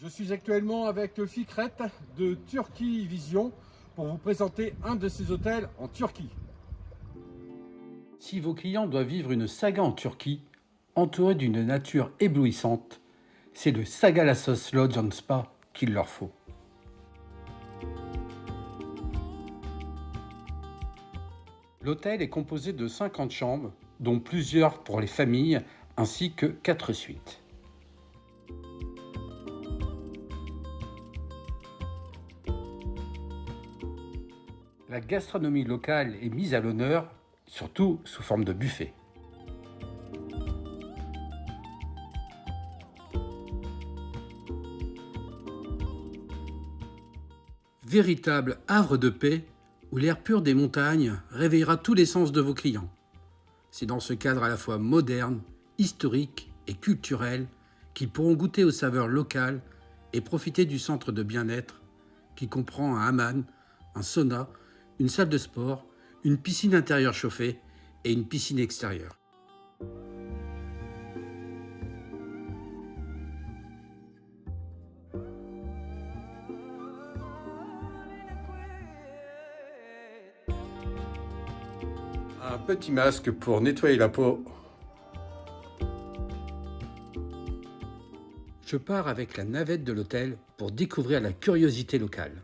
Je suis actuellement avec Fikret de Turquie Vision pour vous présenter un de ces hôtels en Turquie. Si vos clients doivent vivre une saga en Turquie, entourée d'une nature éblouissante, c'est le Sagalassos Lodge and Spa qu'il leur faut. L'hôtel est composé de 50 chambres, dont plusieurs pour les familles, ainsi que 4 suites. La gastronomie locale est mise à l'honneur, surtout sous forme de buffet. Véritable havre de paix où l'air pur des montagnes réveillera tous les sens de vos clients. C'est dans ce cadre à la fois moderne, historique et culturel qu'ils pourront goûter aux saveurs locales et profiter du centre de bien-être qui comprend un hammam, un sauna, une salle de sport, une piscine intérieure chauffée et une piscine extérieure. Un petit masque pour nettoyer la peau. Je pars avec la navette de l'hôtel pour découvrir la curiosité locale.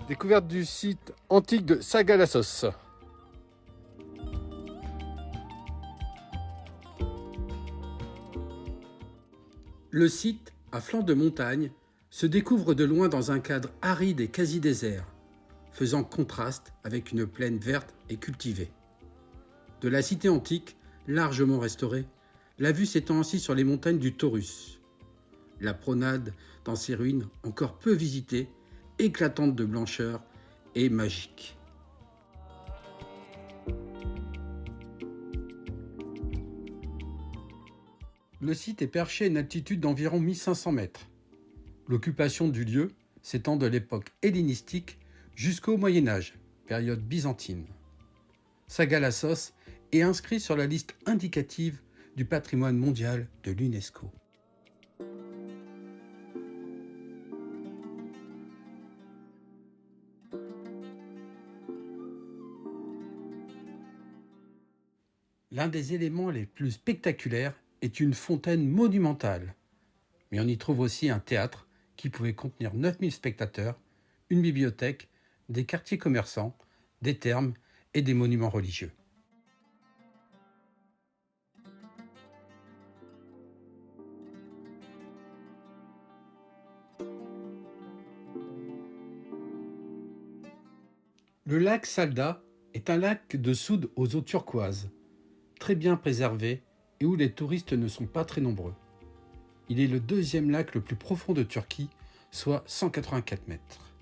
Découverte du site antique de Sagalassos. Le site, à flanc de montagne, se découvre de loin dans un cadre aride et quasi désert, faisant contraste avec une plaine verte et cultivée. De la cité antique, largement restaurée, la vue s'étend ainsi sur les montagnes du Taurus. La promenade dans ces ruines encore peu visitées, éclatante de blancheur et magique. Le site est perché à une altitude d'environ 1500 mètres. L'occupation du lieu s'étend de l'époque hellénistique jusqu'au Moyen-Âge, période byzantine. Sagalassos est inscrit sur la liste indicative du patrimoine mondial de l'UNESCO. L'un des éléments les plus spectaculaires est une fontaine monumentale, mais on y trouve aussi un théâtre qui pouvait contenir 9000 spectateurs, une bibliothèque, des quartiers commerçants, des thermes et des monuments religieux. Le lac Salda est un lac de soude aux eaux turquoises, très bien préservé et où les touristes ne sont pas très nombreux. Il est le deuxième lac le plus profond de Turquie, soit 184 mètres.